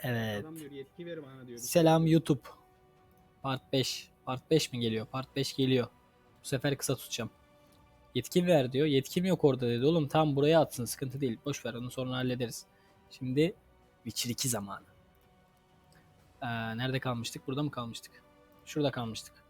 Evet. Adam diyor yetki ver bana diyor. Selam YouTube. Part 5. Part 5 mi geliyor? Part 5 geliyor. Bu sefer kısa tutacağım. Yetkin ver diyor. Yetkim yok orada dedi. Oğlum tam buraya atsın. Sıkıntı değil. Boş ver onu sonra hallederiz. Şimdi Witcher 2 zamanı. Nerede kalmıştık? Burada mı kalmıştık? Şurada kalmıştık.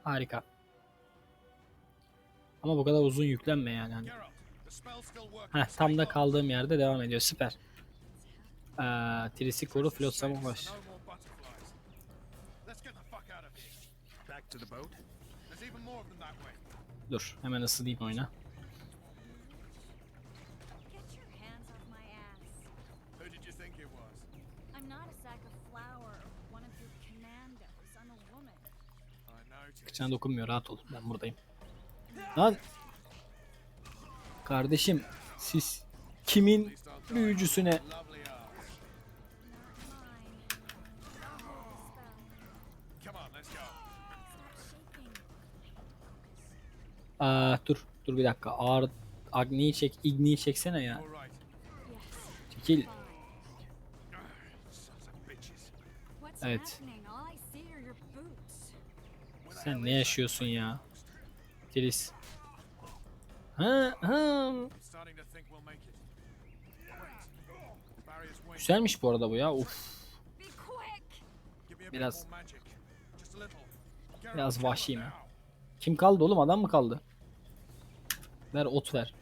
Harika. Ama bu kadar uzun yüklenme yani. Hani. Tam da kaldığım yerde devam ediyor. Süper. Trisi koru flotsama baş. Dur hemen ısınayım oyuna. Kıçına dokunmuyor, rahat ol. Ben buradayım. Lan. Kardeşim siz kimin büyücüsüne? Dur bir dakika. Agni'yi çek, Igni'yi çeksene ya. Çekil. Evet. Sen ne yaşıyorsun ya? Tris. Güzelmiş bu arada bu ya. Uf. Biraz vahşiyim ya. Kim kaldı oğlum? Adam mı kaldı? Ver ot ver.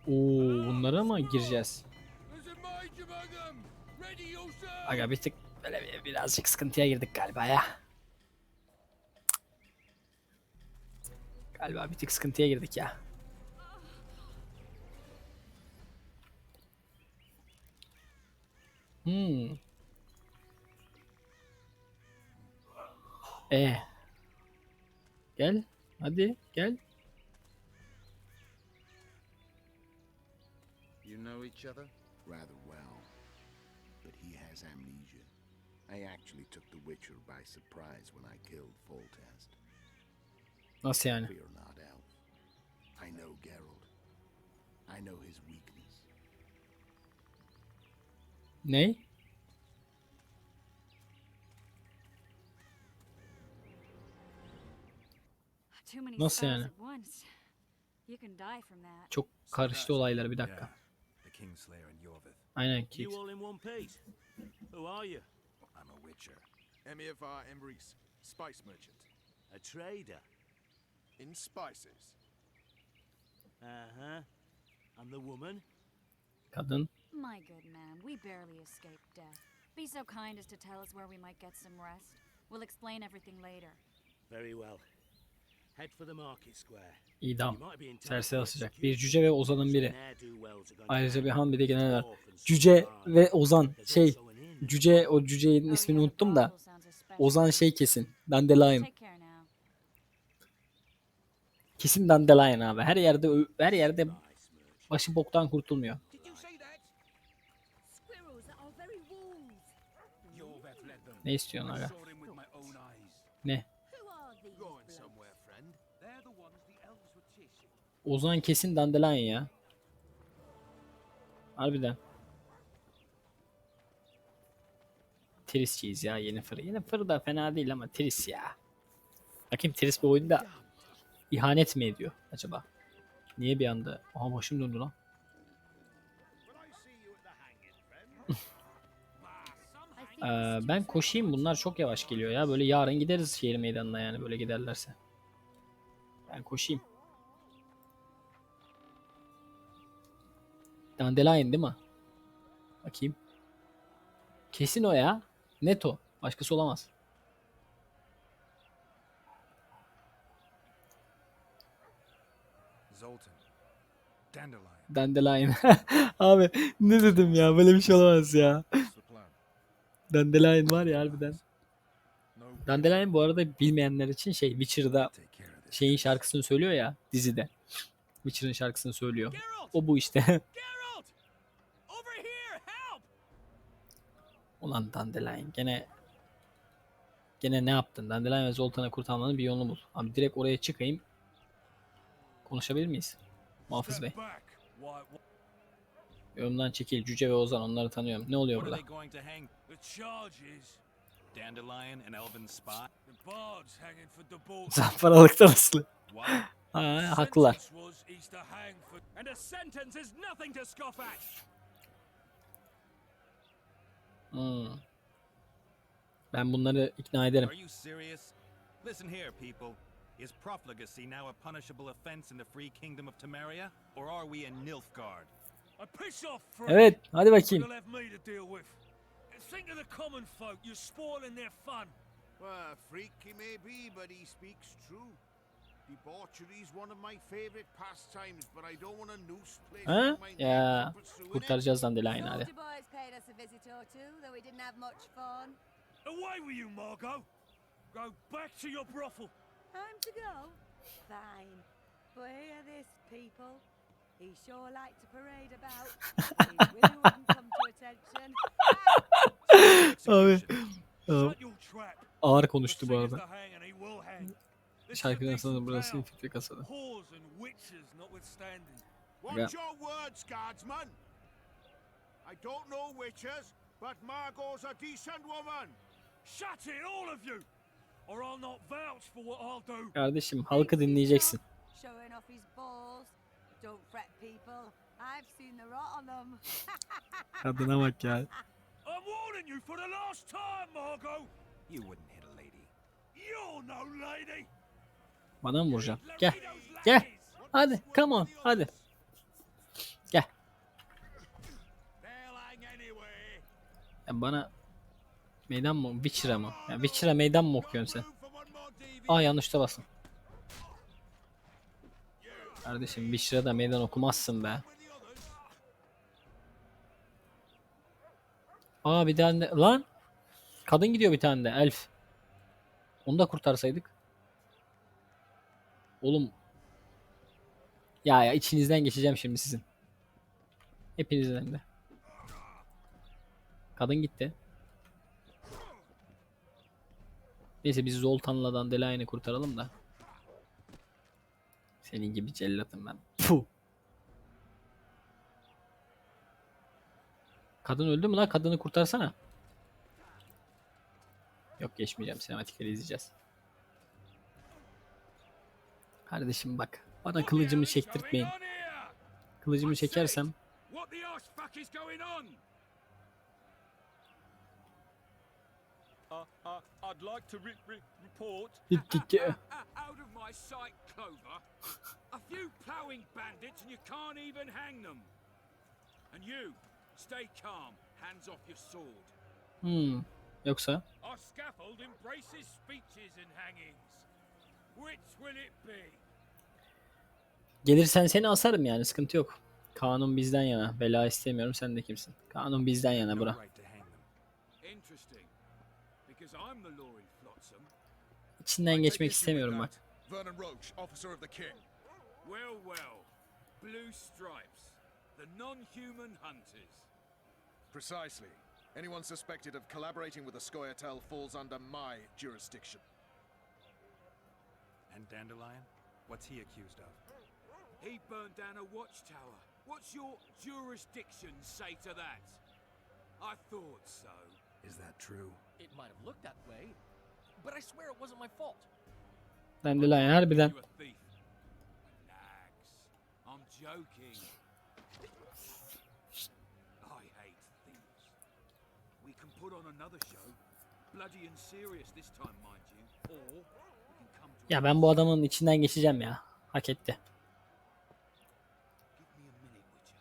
Bunlara mı gireceğiz? Aga bir tık böyle birazcık sıkıntıya girdik galiba ya. Galiba bir tık sıkıntıya girdik ya. Gel. Hadi gel. You know each other? Rather well. But he has amnesia. I actually took the Witcher by surprise when I killed Foltest. Nasıl yani? Fear not, Elf. I know Geralt. I know his weakness. Ne? Nasıl yani? Çok karıştı olaylar, bir dakika. Aynen ki. Who are you? I'm a Witcher. Emir var Emrys, spice merchant. A trader? In spices. Uh-huh. And the woman? Kadın. My good man, we barely escaped death. Be so kind as to tell us where we might get some rest. We'll explain everything later. Very well. Head for the market square. İdam. Serseri asacak. Bir cüce ve Ozan'ın biri. Ayrıca bir han bir de genel var. Cüce ve Ozan. Cüce, o cücenin ismini unuttum da. Ozan kesin. Dandelion. Kesin Dandelion abi. Her yerde başı boktan kurtulmuyor. Ne istiyorsun aga? Ne? Ozan kesin Dandelion ya. Harbiden. Tris'ciyiz ya, Yennefer. Yennefer da fena değil ama Tris ya. Bakayım Tris bu oyunda ihanet mi ediyor acaba? Niye bir anda? Aha başım döndü lan. Ben koşayım, bunlar çok yavaş geliyor ya. Böyle yarın gideriz şehir meydanına yani böyle giderlerse. Ben koşayım. Dandelion değil mi? Bakayım. Kesin o ya. Net o. Başkası olamaz. Zoltan. Dandelion. Dandelion. Abi ne dedim ya, böyle bir şey olamaz ya. Dandelion var ya harbiden. Dandelion bu arada bilmeyenler için Witcher'da şarkısını söylüyor ya dizide. Witcher'ın şarkısını söylüyor. Geralt! O bu işte. Geralt! Over here! Help! Ulan Dandelion gene ne yaptın? Dandelion ve Zoltan'ı kurtarmanın bir yolunu bul. Abi direkt oraya çıkayım. Konuşabilir miyiz? Muhafız Bey. Step back. Yorumdan çekil. Cüce ve Ozan, onları tanıyorum. Ne oluyor What are burada? they going to hang? The charge is Dandelion and Elven Spot? the bard's hanging for the ball. Zamparalıktan aslı. What? Ha, haklılar. Sentence was he's to hang for, and a sentence is nothing to scoff at. Ben bunları ikna ederim. Are you serious? Listen here, people. Is profligacy now a punishable offense in the free kingdom of Temeria? Or are we in Nilfgaard? I piss off for Evet, hadi bakayım. You'll have me to deal with. Think of the common folk. You're spoiling their fun. Well, freak he may be, but he speaks true. Debauchery's one of my favorite pastimes, but I don't want a noose placed Ha? on my neck Ya for pursuing it. kurtaracağız Dandelion'ı hadi. Soldier boys paid us a visit or two, though we didn't have much fun. Away with you, Margot. Go back to your brothel. Time to go? Fine. But hear this, people. He sure liked to parade about. He really wouldn't come to attention. Abi. Shut your trap. Ağır The konuştu bu singer's arada. to hang and he will hang. This is a Şarkının decent sanırım burası town. fikri kasadı. Whores and witches notwithstanding. Watch your words, guardsman. I don't know witches, but Margot's a decent woman. Shut it, all of you, or I'll not vouch for what I'll do. Kardeşim halkı dinleyeceksin. Showing off his balls. Don't fret, people. I've seen the rot on them. Kadına bak ya. I'm warning you for the last time, Margot. You wouldn't hit a lady. You're no lady. Bana mı vuracaksın? Gel. Gel. Hadi. Come on. Hadi. Gel. They'll hang anyway. Ya bana meydan mı? Witcher'a mı? Ya Witcher'a meydan mı okuyorsun sen? Aa yanlışta basın. Kardeşim Witcher'a da meydan okumazsın be. Aa bir tane de... Lan! Kadın gidiyor bir tane de elf. Onu da kurtarsaydık. Oğlum. Ya içinizden geçeceğim şimdi sizin. Hepinizden de. Kadın gitti. Neyse biz Zoltan'la Dandelion'ı kurtaralım da. Senin gibi cellatım ben. Puh. Kadın öldü mü lan? Kadını kurtarsana. Yok geçmeyeceğim. Sinematikleri izleyeceğiz. Kardeşim bak. Bana kılıcımı çektirtmeyin. Kılıcımı çekersem What the arse fuck is going on? I'd like to report. Out of my sight, Clover. A few ploughing bandits and you can't even hang them. And you, stay calm, hands off your sword. Yoksa Our scaffold embraces speeches and hangings. Which will it be? gelirsen seni asarım yani sıkıntı yok. Kanun bizden yana. Bela istemiyorum. Sen de kimsin? Kanun bizden yana bura. Right to hang them. Interesting. Because I'm the law in Flotsam. İçinden geçmek istemiyorum bak. Vernon Roach, officer of the king. Well, well. Blue stripes. The non-human hunters. Precisely. Anyone suspected of collaborating with the Scoia'tael falls under my jurisdiction. And Dandelion? What's he accused of? He burned down a watchtower. What's your jurisdiction say to that? I thought so. Is that true? It might have looked that way, but I swear it wasn't my fault. Dandelion harbiden. You a thief. Relax. I'm joking. I hate thieves. We can put on another show. Bloody and serious this time, mind you. Or we can come to Ya ben bu adamın içinden geçeceğim ya. Hak etti. Give me a minute, Witcher.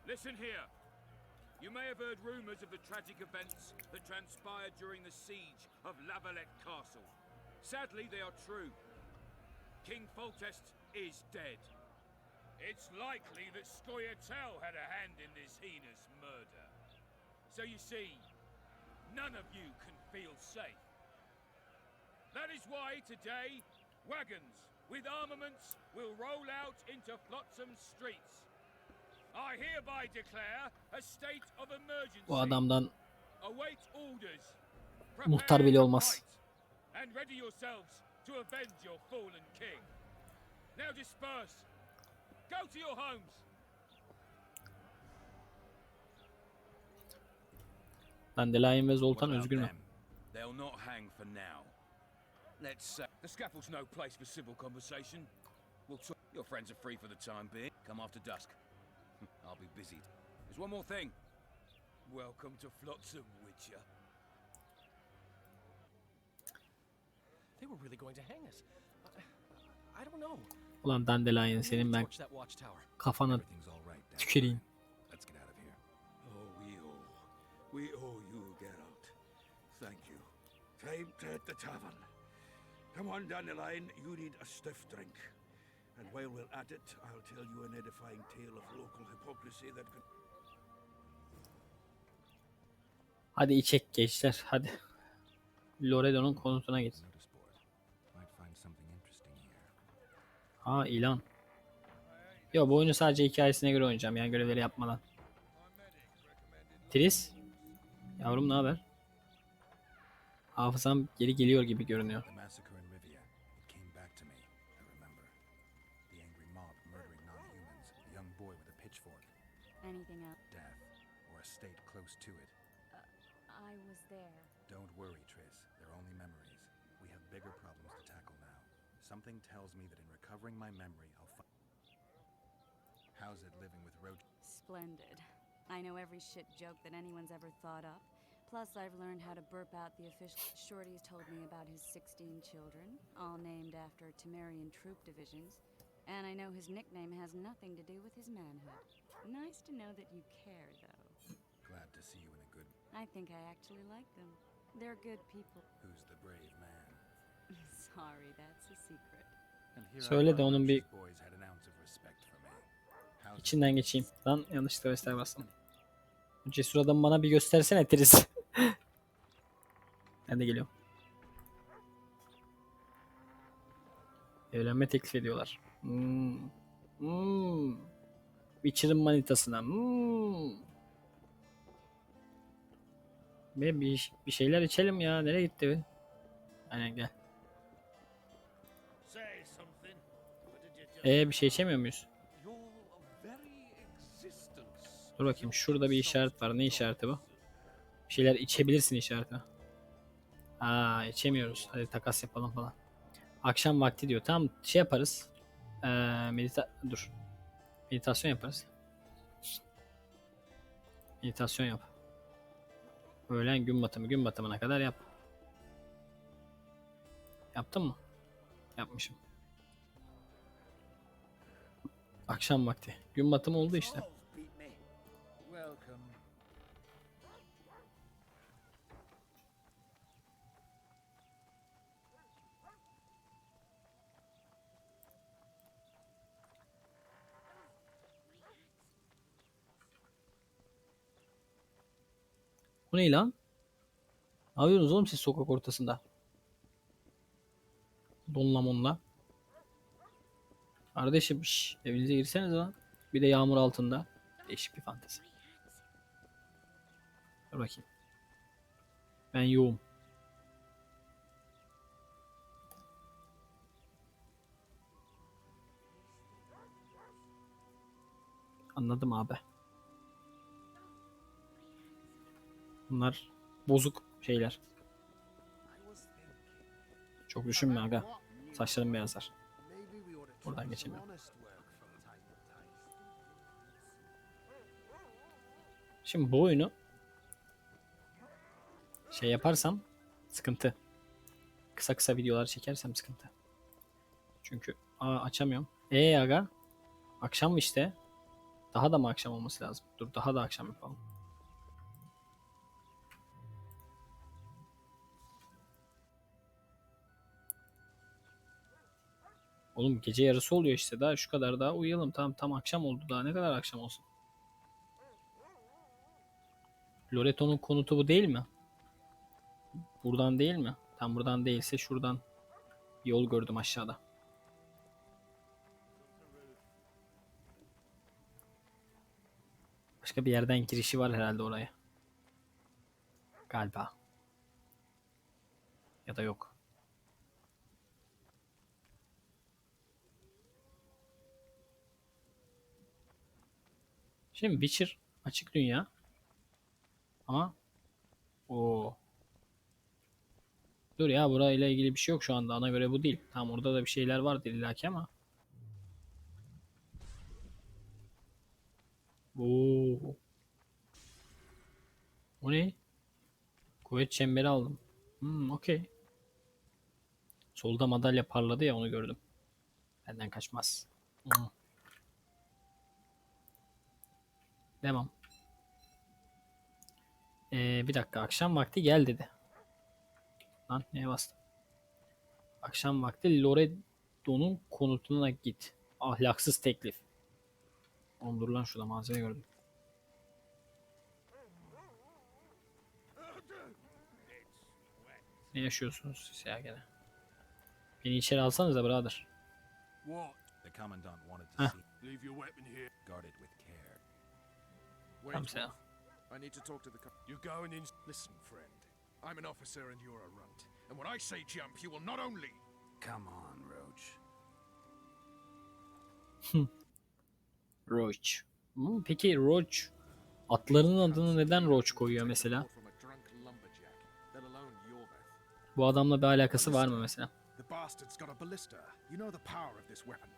Listen here. You may have heard rumors of the tragic events that transpired during the siege of Lavalette Castle. Sadly, they are true. King Foltest is dead. It's likely that Scoia'tael had a hand in this heinous murder. So you see, none of you can feel safe. That is why today, wagons, with armaments will roll out into Flotsam streets. I hereby declare a state of emergency. Bu adamdan Await orders. muhtar bile olmaz. And ready yourselves to avenge your fallen king. Now disperse. Go to your homes. Dandelion ve Zoltan özgür mü? They'll not hang for now. Let's the scaffold's no place for civil conversation. We'll talk. Your friends are free for the time being. Come after dusk. I'll be busy. There's one more thing. Welcome to Flotsam, Witcher. They were really going to hang us. I don't know. Ulan Dandelion senin ben Torch that watchtower. kafana Everything's all right. Dad. tüküreyim. Let's get out of here. Oh, we owe you, Geralt. Thank you. Time to hit the tavern. Come on, Dandelion, you need a stiff drink. And while we're at it, I'll tell you an edifying tale of local hypocrisy that could... Hadi içek gençler hadi. Loredo'nun konutuna git. Notice board. Might find something interesting here. Ha ilan. Yo bu oyunu sadece hikayesine göre oynayacağım yani görevleri yapmadan. Tris. Yavrum ne haber? Hafızam geri geliyor gibi görünüyor. The massacre in Rivia. It came back to me. I remember. The angry mob murdering non-humans. A young boy with a pitchfork. Anything else? Death. Or a state close to it. I was there. Don't worry, Tris. They're only memories. We have bigger problems to tackle now. Something tells me that in recovering my memory, I'll find... How's it living with roach? Splendid. I know every shit joke that anyone's ever thought up. Plus, I've learned how to burp out the official. Shorty's told me about his 16 children, all named after Temerian troop divisions. And I know his nickname has nothing to do with his manhood. Nice to know that you care, though. Glad to see you in a good... I think I actually like them. They're good people. Who's the brave man? Sorry, that's a secret. And here Söyle I de thought onun bir these boys had an ounce of respect for me. How's it içinden geçeyim. Lan yanlışlıkla göster bastım. Bu cesur adamı bana bir göstersene Tris. Ben de geliyorum. Evlenme teklif ediyorlar. Witcher'ın manitasına. Bir şeyler içelim ya. Nereye gitti? Aynen gel. Say something. Bir şey içemiyor muyuz? Your very existence. Dur bakayım. Şurada bir işaret var. Ne işareti bu? Bir şeyler içebilirsin işareti. Aa içemiyoruz. Hadi takas yapalım falan. Akşam vakti diyor. Tamam şey yaparız. Dur. Meditasyon yaparız. Meditasyon yap. Öğlen gün batımı. Gün batımına kadar yap. Yaptın mı? Yapmışım. Akşam vakti. Gün batımı oldu işte. Welcome. Bu ne lan? Ne yapıyorsunuz oğlum siz sokak ortasında? Donla monla. Kardeşim evinize girseniz lan. Bir de yağmur altında. Değişik bir fantezi. Dur bakayım. Ben yoğum. Anladım abi. Bunlar bozuk şeyler. Çok düşünme aga. Saçlarım beyazlar. Buradan geçemiyorum. Şimdi bu oyunu şey yaparsam sıkıntı. Kısa kısa videolar çekersem sıkıntı. Çünkü açamıyorum. Aga. Akşam mı işte? Daha da mı akşam olması lazım? Dur daha da akşam yapalım. Oğlum gece yarısı oluyor işte daha şu kadar daha uyuyalım. Tamam tam akşam oldu daha ne kadar akşam olsun. Loreto'nun konutu bu değil mi? Buradan değil mi? Tam buradan değilse şuradan yol gördüm aşağıda. başka bir yerden girişi var herhalde oraya. Galiba. Ya da yok. Şimdi Witcher açık dünya. Ama o dur ya, burayla ilgili bir şey yok şu anda. Ana göre bu değil. Tam orada da bir şeyler vardı illaki ama. Oo. O ne? Kuvvet çemberi aldım. Okey. Solda madalya parladı ya, onu gördüm. Benden kaçmaz. Devam. Bir dakika, akşam vakti gel dedi. Lan neye bastım? Akşam vakti Loredo'nun konutuna git. Ahlaksız teklif. Oğlum dur lan, şurada malzeme gördüm. Ne yaşıyorsunuz siz ya gene? Beni içeri alsanıza birader. What? The commandant wanted Huh. to see. Leave your weapon here. Guard it with care. Wait, Tamam sen. I need to talk to the. You're going in. Listen, friend. I'm an officer and you're a runt. And when I say jump, you will not only. Come on, Roach. Roach. Peki Roach atlarının adını neden Roach koyuyor mesela? Bu adamla bir alakası var mı mesela? The bastard's got a ballista. You know the power of this weapon.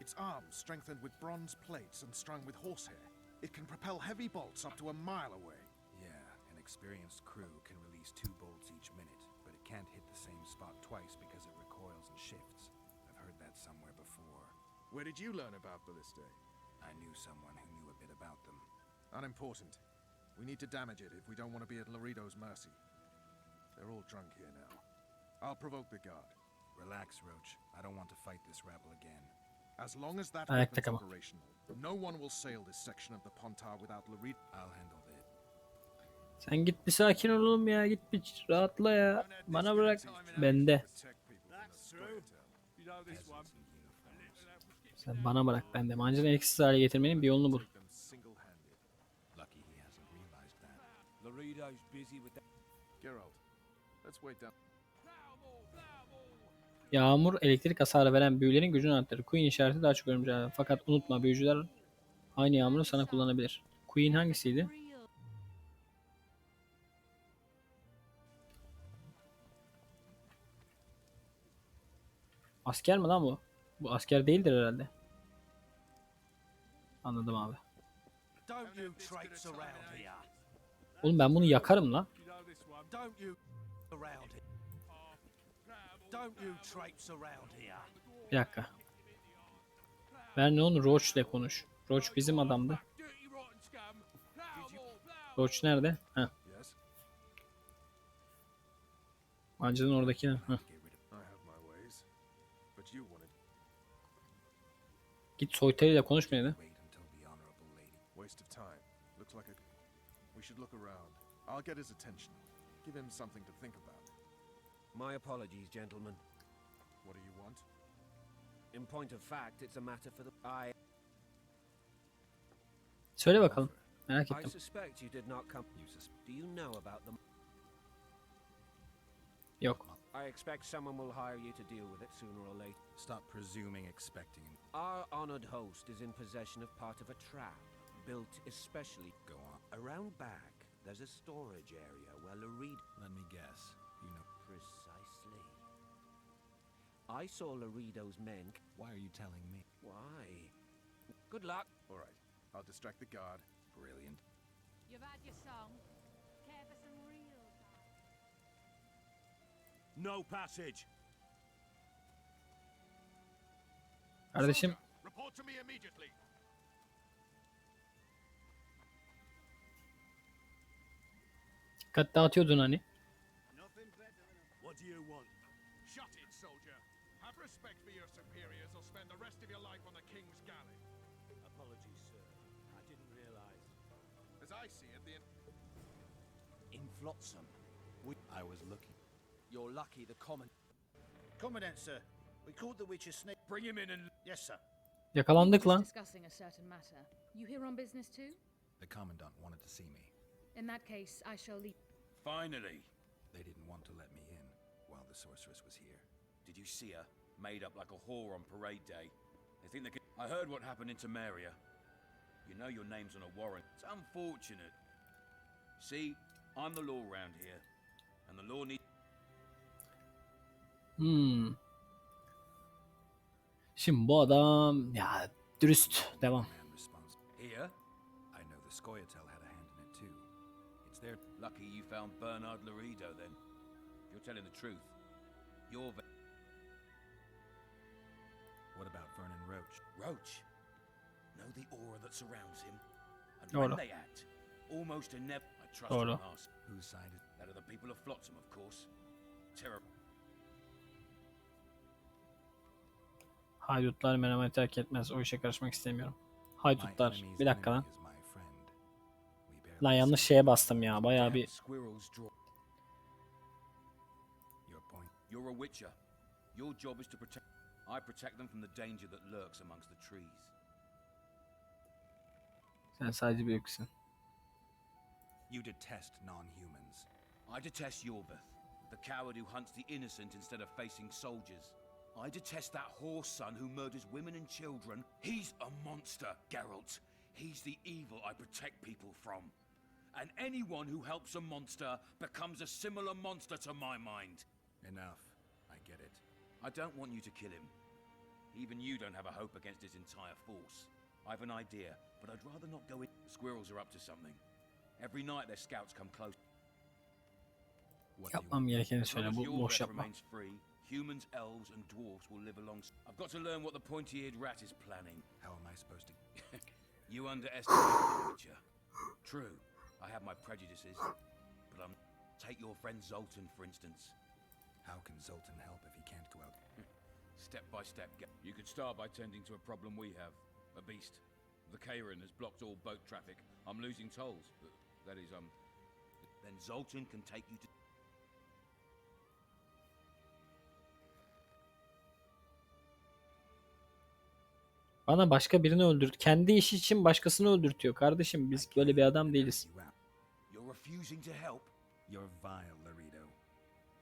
Its arms strengthened with bronze plates and strung with horsehair. It can propel heavy bolts up to a mile away. Yeah, an experienced crew can release 2 bolts each minute, but it can't hit the same spot twice because it recoils and shifts. I've heard that somewhere before. Where did you learn about ballistae? I knew someone who knew a bit about them. Unimportant. We need to damage it if we don't want to be at Laredo's mercy. They're all drunk here now. I'll provoke the guard. Relax, Roach. I don't want to fight this rabble again. As long as that Ayakta weapon's kal. operational, no one will sail this section of the Pontar without Laredo. I'll handle it. Sen git bir sakin ol oğlum ya, git bir rahatla ya. Bana bırak. Bende. Sen bana bırak, bende. Mancını eksiksiz hale getirmenin bir yolunu bul. Lucky he hasn't realized that. Laredo's busy with that. Geralt, let's wait down. Yağmur elektrik hasarı veren büyülerin gücünü arttırır. Queen işareti daha çok örümcek alır. Fakat unutma, büyücüler aynı yağmuru sana kullanabilir. Queen hangisiydi? Asker mi lan bu? Bu asker değildir herhalde. Anladım abi. Don't you traipse around here. Oğlum ben bunu yakarım lan. Don't you around here. Don't you traipse around here. Bir dakika. Ben onu Roach ile konuş. Roach bizim adamdı. Roach nerede? Heh. Yes, Mancının oradaki. Heh. I have my ways, but you wanted. Git soytarıyla konuş mu dedi? Wait until the honorable lady. Waste of time. Looks like a. We should look around. I'll get his attention. Give him something to think about. My apologies, gentlemen. What do you want? In point of fact, it's a matter for the... Söyle bakalım. Merak I ettim. suspect you did not come... Do you know about them? Yok. I expect someone will hire you to deal with it sooner or later. Stop presuming, expecting. Our honored host is in possession of part of a trap, built especially... Go on. Around back, there's a storage area where Laredo... Let me guess. You know. Precisely. I saw Laredo's men... Why are you telling me? Why? Good luck. All right, I'll distract the guard. Brilliant. You've had your song. Care for some real No passage. Kardeşim Report to me immediately. dikkat dağıtıyordun hani. What do you want? Shut it, soldier. Have respect for your superiors or spend the rest of your life on the king's galley. Apologies, sir. I didn't realize. As I see it, the In Flotsam. I was looking. You're lucky the common... Commandant, sir. We caught the witcher snake. Bring him in and... Yes, sir. Yakalandık lan. Discussing a certain matter. You here on business too? The Commandant wanted to see me. In that case, I shall leave. Finally! They didn't want to let me in while the sorceress was here. Did you see her? Made up like a whore on parade day. They think they could... I heard what happened in Temeria. You know your name's on a warrant. It's unfortunate. See, I'm the law round here. And the law needs... Şimdi bu adam ya dürüst devam. Man responsible. Here? I know the Scoia'tael had a hand in it too. It's their... Lucky you found Bernard Laredo then. If you're telling the truth, you're... What about Vernon Roach? Roach? Know the aura that surrounds him? And Doğru. when they act, almost inevitably, I trust Doğru. them ask. Whose side is... That of the people of Flotsam, of course. Terror. Haydutlar merhamet terk etmez. O işe karışmak istemiyorum. Haydutlar. My enemy's Bir dakika lan. enemy is my friend. We barely Lan yanlış see şeye bastım ya. Bayağı bir... Squirrels draw. your point. You're a witcher. Your job is to protect... I protect them from the danger that lurks amongst the trees. Sen sadece bir öksün. You detest non-humans. I detest Yorbeth, the coward who hunts the innocent instead of facing soldiers. I detest that horse son who murders women and children. He's a monster, Geralt. He's the evil I protect people from. And anyone who helps a monster becomes a similar monster to my mind. Enough. I get it. I don't want you to kill him. Even you don't have a hope against his entire force. I have an idea, but I'd rather not go in. The squirrels are up to something. Every night their scouts come close. What do you Yapmam gerekeni söyle. Bu boş Yorbeth yapma. remains free, humans, elves, and dwarves will live alongside. I've got to learn what the pointy-eared rat is planning. How am I supposed to... You underestimate the Witcher. True, I have my prejudices, but I'm... Take your friend Zoltan, for instance. How can Zoltan help if he can't go out? Step by step. You could start by tending to a problem we have. A beast. The Kairin has blocked all boat traffic. I'm losing tolls. That is, Then Zoltan can take you to... Bana başka birini öldür. Kendi işi için başkasını öldürtüyor. Kardeşim biz böyle bir adam değiliz. You out. You're refusing to help? You're vile, Laredo.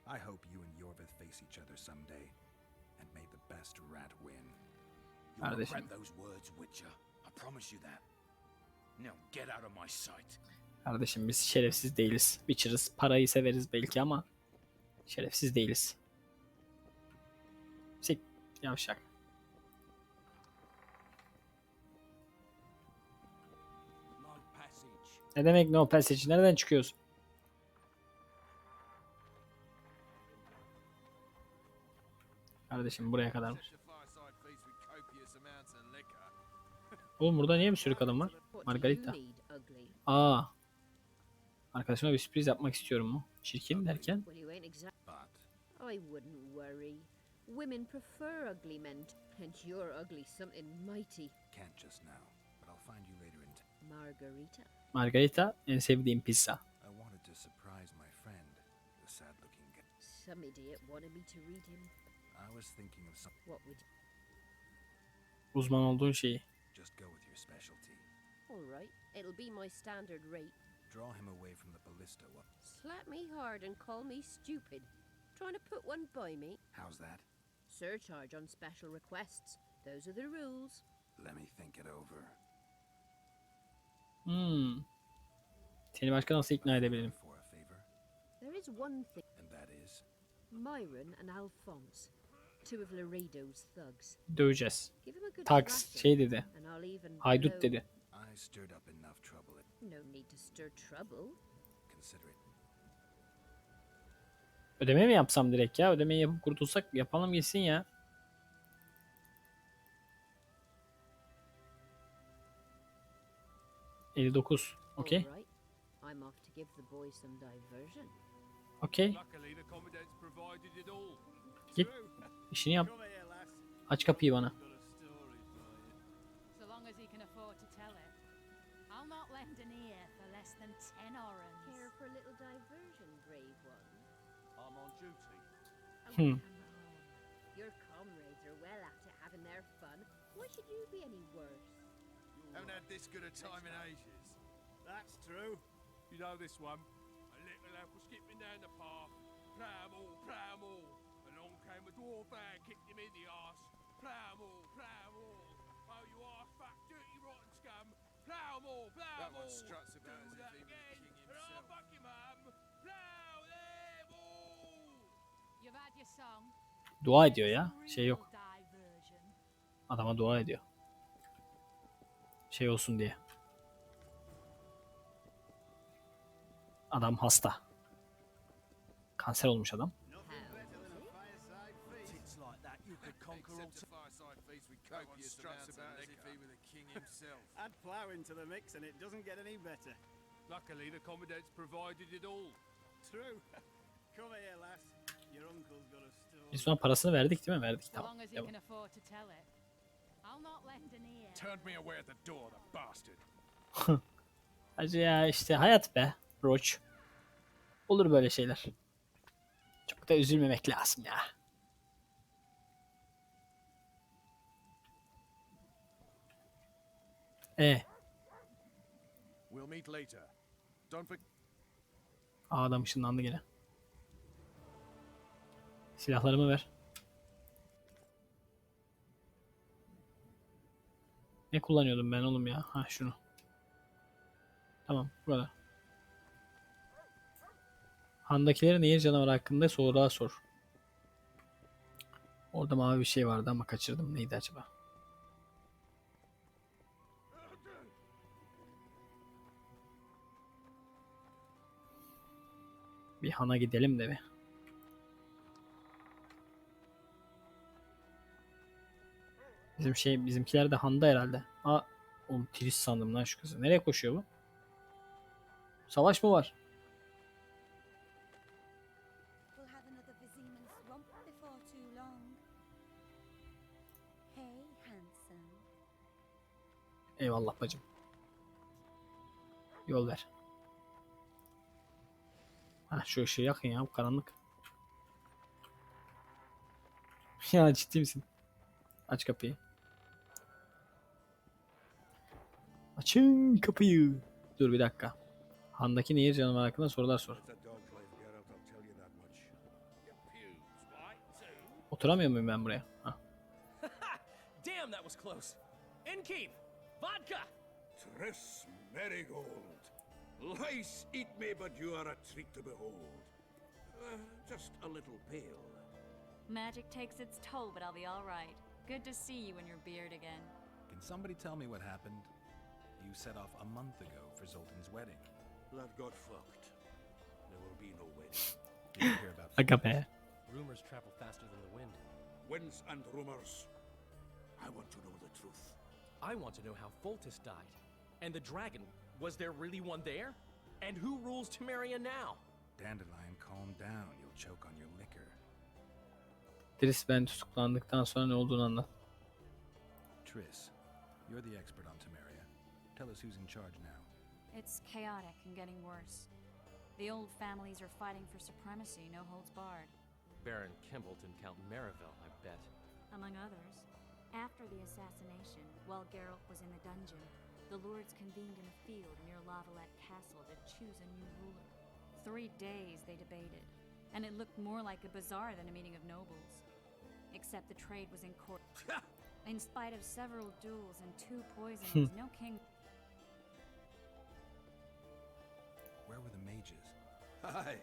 I hope you and Yorvith face each other someday. And may the best rat win. You'll Kardeşim. regret those words, Witcher. I promise you that. Now get out of my sight. Kardeşim biz şerefsiz değiliz. Biçiriz. Parayı severiz belki ama şerefsiz değiliz. Sik. Yavşak. No passage. Ne demek no passage? Nereden çıkıyorsun? Kardeşim buraya kadar mı? Oğlum burada niye bir sürü kadın var? Margarita. Aa. Arkadaşıma bir sürpriz yapmak istiyorum mu? Çirkin derken? Well, you ain't exact. But I wouldn't worry. Women prefer ugly men, and you're ugly something mighty. can't just now. But I'll find you later in Margarita. Margarita en sevdiğim pizza. I wanted to surprise my friend, the sad-looking guy. Some idiot wanted me to read him. I was thinking of some... What would... Uzman olduğun şeyi. Just go with your specialty. All right, it'll be my standard rate. Draw him away from the ballista. Slap me hard and call me stupid. Trying to put one by me? How's that? Surcharge on special requests. Those are the rules. Let me think it over. Seni başka nasıl ikna edebilirim? For a favor, There is one thing. and that is... Myron and Alphonse. Two of Laredo's thugs. Döveceğiz. Give him a good Tax thrashing, şey dedi. and I'll even Haydut blow- dedi. I stirred up enough trouble. No need to stir trouble. Consider it. Ödeme mi yapsam direkt ya? Ödemeyi yapıp kurtulsak yapalım gitsin ya. $59. Okey. All right. I'm off to give the boys some diversion. Okey. Luckily, the commandant's provided it all. Git. İşini yap. Aç kapıyı bana. So long as he can afford to tell it. I'll not lend an ear for less than 10 orans. Care for a little diversion, brave one? I'm on duty. Oh, Hmm. come on. You're comrades are well after having their fun. Why should you be any worse? Haven't had this good a time in ages. That's true. You know this one? A little lad was skipping down the path. Plough 'em all, plough 'em all. Along came a dwarf and kicked him in the arse. Plough 'em all, plough 'em all. Oh, you arse fuck, dirty rotten scum. Plough 'em all, plough 'em That all. one struts about Do as if that he was the again, king and I'll himself. fuck your mum. Plough them all. You've had your song. Dua ediyor ya. Şey yok. Diversion. Adama dua ediyor. Şey olsun diye. Adam hasta. Kanser olmuş adam. Tits like that, you could conquer all. Except a fireside feast with copious amounts about as if he were the king himself. Add plough into the mix and it doesn't get any better. Luckily, the commandant's provided it all. True. Come here, lass. Your uncle's got a store. Biz sonra parasını verdik değil mi? Verdik, So tamam. long as you Devam. can afford to tell it. I'll not lend an ear. Turned me away at the door, the bastard. Hacı ya işte hayat be. Roach. Olur böyle şeyler. Çok da üzülmemek lazım ya. We'll meet later. Don't forget. Adam ışınlandı gene. Silahlarımı ver. Ne kullanıyordum ben oğlum ya? Ha şunu. Tamam burada. Handakilerin nehir canavarı hakkında sorular sor. Orada mavi bir şey vardı ama kaçırdım. Neydi acaba? Bir hana gidelim de bir. Bizimkiler de handa herhalde. Aa, oğlum Tris sandım lan şu kızı. Nereye koşuyor bu? Savaş mı var? We'll have another Viziman swamp before too long. Hey, handsome. Eyvallah bacım. Yol ver. Ha şu ışığı yakın ya, bu karanlık. Ya ciddi misin? Aç kapıyı. Açın kapıyı. Dur bir dakika. Handaki nehir canavarı hakkında sorular sor. It's a dog life, Geralt, I'll tell you that much. Oturamıyor muyum ben buraya? Ha. Damn, that was close. Innkeep! Vodka! Triss Marigold. Lice eat me, but you are a treat to behold. Just a little pale. Magic takes its toll, but I'll be all right. Good to see you in your beard again. Can somebody tell me what happened? You set off a month ago for Zoltan's wedding. That got fucked. There will be no wedding. Did you hear about Aga be. Rumors travel faster than the wind. Winds and rumors. I want to know the truth. I want to know how Foltest died. And the dragon, was there really one there? And who rules Temeria now? Dandelion, calm down. You'll choke on your liquor. Tris, ben tutuklandıktan sonra ne olduğunu anlat. Triss, you're the expert on Temeria. Tell us who's in charge now. It's chaotic and getting worse. The old families are fighting for supremacy, no holds barred. Baron Kimbolt and Count Mariville, I bet. Among others. After the assassination, while Geralt was in the dungeon, the lords convened in a field near Lavalette Castle to choose a new ruler. 3 days they debated, and it looked more like a bazaar than a meeting of nobles. Except the trade was in court. In spite of several duels and 2 poisonings, no king... Where were the mages? Aye.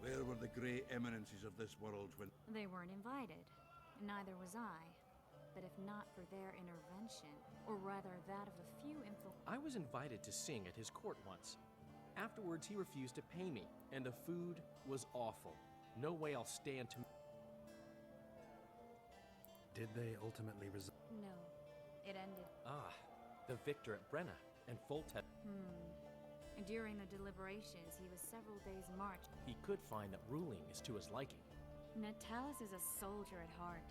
Where were the grey eminences of this world when... They weren't invited. Neither was I. But if not for their intervention, or rather that of a few I was invited to sing at his court once. Afterwards, he refused to pay me, and the food was awful. No way I'll stand to... Did they ultimately resolve? No. It ended. Ah, the victor at Brenna, and Foltest. During the deliberations, he was several days' march. He could find that ruling is to his liking. Natalis is a soldier at heart.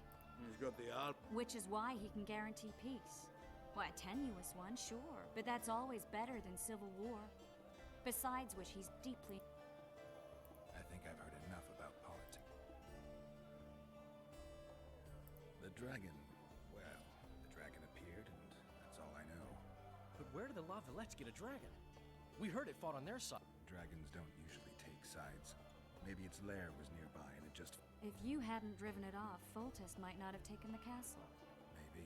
He's got the arm. Which is why he can guarantee peace. Why, a tenuous one, sure, but that's always better than civil war. Besides which, he's deeply... I think I've heard enough about politics. The dragon, well, the dragon appeared, and that's all I know. But where did the Lavalettes get a dragon? We heard it fought on their side. Dragons don't usually take sides. Maybe its lair was nearby and it just... If you hadn't driven it off, Foltest might not have taken the castle. Maybe.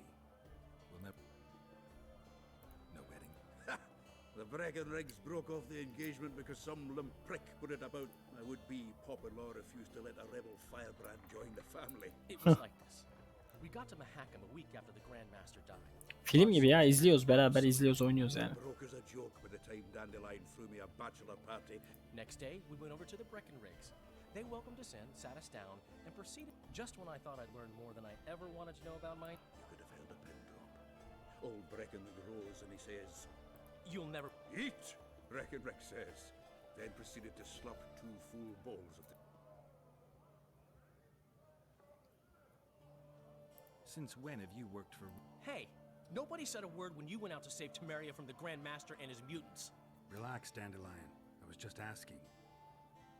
We'll never... No wedding. The Breckenrigs broke off the engagement because some limp prick put it about my would-be Popper-law refused to let a rebel firebrand join the family. It was like this. We got to Mahakam a week after the Grandmaster died. Film gibi ya, izliyoruz, beraber izliyoruz, oynuyoruz yani. Broke as a joke by the time Dandelion threw me a bachelor party. Next day, we went over to the Breckenrigs. They welcomed us in, sat us down, and proceeded. Just when I thought I'd learned more than I ever wanted to know about my... You could have held a pin drop. Old Breckenrig rose and he says, "You'll never eat," Breckenrig says. Then proceeded to slop 2 full bowls of the... Since when have you worked for... Hey, nobody said a word when you went out to save Temeria from the Grandmaster and his mutants. Relax, Dandelion. I was just asking.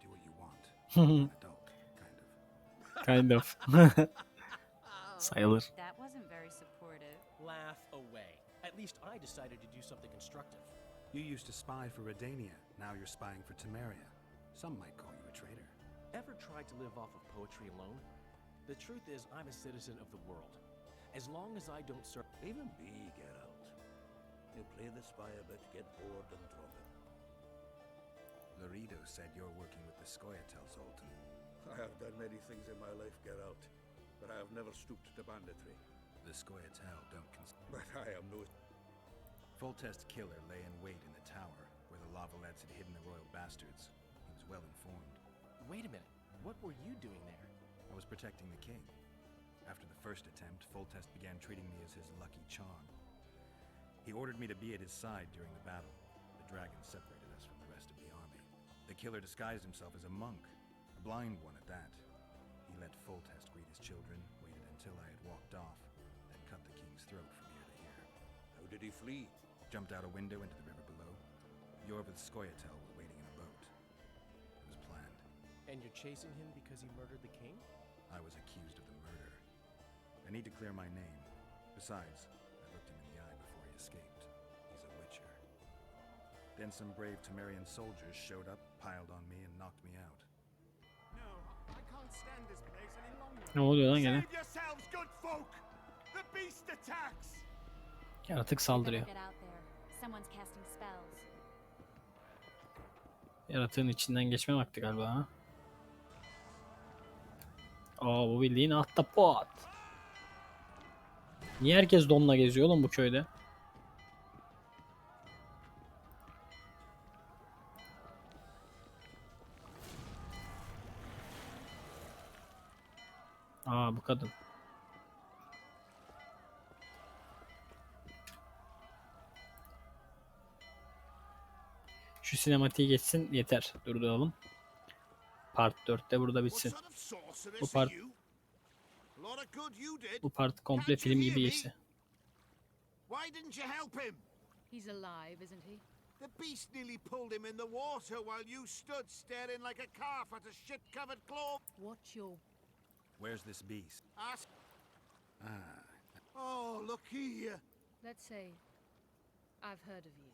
Do what you want. An adult, kind of. Kind of. Sayılır. That wasn't very supportive. Laugh away. At least I decided to do something constructive. You used to spy for Redania. Now you're spying for Temeria. Some might call you a traitor. Ever tried to live off of poetry alone? The truth is, I'm a citizen of the world. As long as I don't serve... Even me, get out. You play the spy a bit, get bored and drop it. Laredo said you're working with the Scoia'tael, Zoltan. I have done many things in my life, get out. But I have never stooped to banditry. The Scoia'tael don't But I am no... Foltest's killer lay in wait in the tower, where the Lavalettes had hidden the royal bastards. He was well informed. Wait a minute. What were you doing there? I was protecting the king. After the first attempt, Foltest began treating me as his lucky charm. He ordered me to be at his side during the battle. The dragon separated us from the rest of the army. The killer disguised himself as a monk, a blind one at that. He let Foltest greet his children, waited until I had walked off, then cut the king's throat from ear to ear. How did he flee? Jumped out a window into the river below. Yorva the Scoia'tael were waiting in a boat. It was planned. And you're chasing him because he murdered the king? I was accused of the murder. I need to clear my name. Besides, I looked him in the eye before he escaped. He's a witcher. Then some brave Temerian soldiers showed up, piled on me, and knocked me out. No, I can't stand this place any longer. Ne oluyor lan gene? Save yourselves, good folk! The beast attacks! Yaratık saldırıyor. Get out there. Someone's casting spells. Yaratığın içinden geçme vakti galiba ha. Aa, bu bildiğin ahtapot. Niye herkes donla geziyor oğlum bu köyde? Aa, bu kadın. Şu sinematiği geçsin yeter. Durduralım. Part 4'te burada bitsin. Bu part komple film gibi geçti. Why didn't you help him? He's alive, isn't he? The beast nearly pulled him in the water while you stood staring like a calf at a shit-covered globe. Watch your... Where's this beast? Ask. Ah, Oh, look here. Let's say I've heard of you.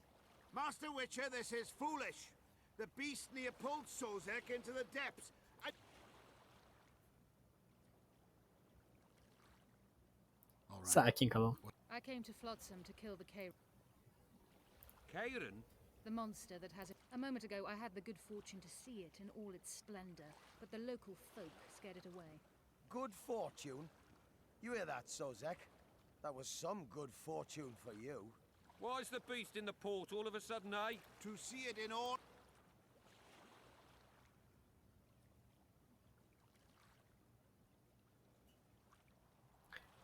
Master Witcher, this is foolish. The beast near pulled Sozek into the depths. all right. Sakin kalalım. I came to Flotsam to kill the Kieran? the monster that has it. A moment ago, I had the good fortune to see it in all its splendor, but the local folk scared it away. Good fortune? You hear that, Sozek? That was some good fortune for you. Why's the beast in the port all of a sudden, eh? To see it in all...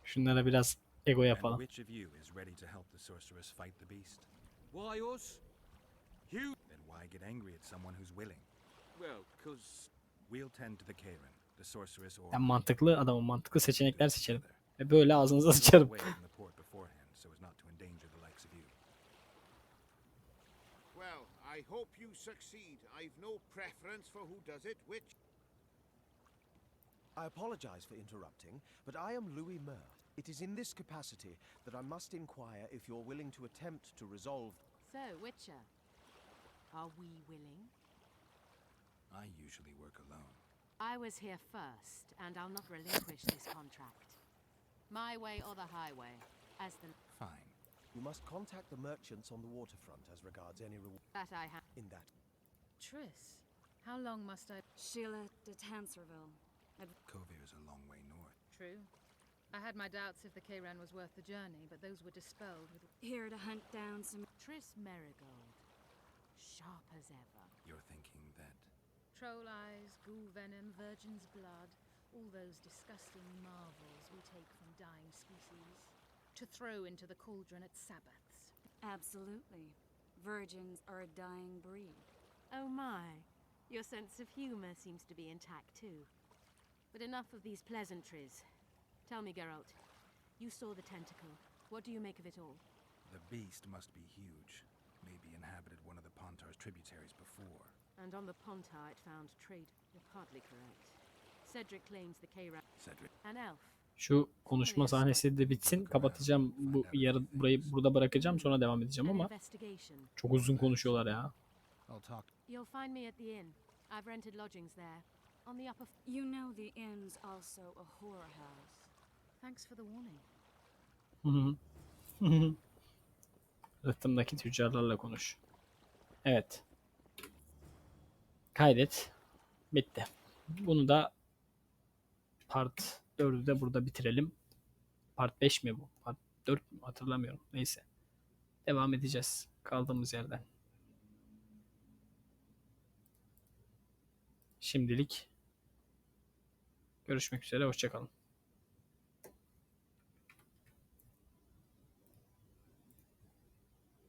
Şunlara biraz ego And yapalım. which of you is ready to help the sorceress fight the beast? Why us? You? Then why get angry at someone who's willing? Well, 'cause... We'll tend to the Karen, the sorceress, or... Ben mantıklı adamım. Mantıklı seçenekler seçerim. Ve böyle ağzınıza sıçarım. away from the port beforehand so as not to endanger the likes of you. Well, I hope you succeed. I've no preference for who does it, which... I apologize for interrupting, but I am Louis Mer, It is in this capacity that I must inquire if you're willing to attempt to resolve. So, Witcher, are we willing? I usually work alone. I was here first, and I'll not relinquish this contract. My way or the highway, as the... Fine. You must contact the merchants on the waterfront as regards any reward. That I have. In that. Triss, how long must I... Sheila de Tanserville. Kovir a long way north. True. I had my doubts if the Kayran was worth the journey, but those were dispelled with... Here to hunt down some... Triss Merigold. Sharp as ever. You're thinking that... Troll eyes, ghoul venom, virgin's blood, all those disgusting marvels we take from dying species, to throw into the cauldron at Sabbaths. Absolutely. Virgins are a dying breed. Oh my. Your sense of humor seems to be intact too. But enough of these pleasantries. Tell me, Geralt, you saw the tentacle. What do you make of it all? The beast must be huge. Maybe inhabited one of the Pontar's tributaries before. And on the Pontar it found trade. You're partly correct. Cedric claims the Kayran. Cedric. An elf. Şu konuşma sahnesi de bitsin. Kapatacağım. Burayı burada bırakacağım. Sonra devam edeceğim ama çok uzun konuşuyorlar ya. You'll find me at the inn. I've rented lodgings there. On the upper... You know the inn's also a horror house. Thanks for the warning. Rıhtımdaki tüccarlarla konuş. Evet. Kaydet. Bitti. Bunu da part 4'ü de burada bitirelim. Part 5 mi bu? Part 4 mü? Hatırlamıyorum. Neyse. Devam edeceğiz. Kaldığımız yerden. Şimdilik görüşmek üzere. Hoşça kalın.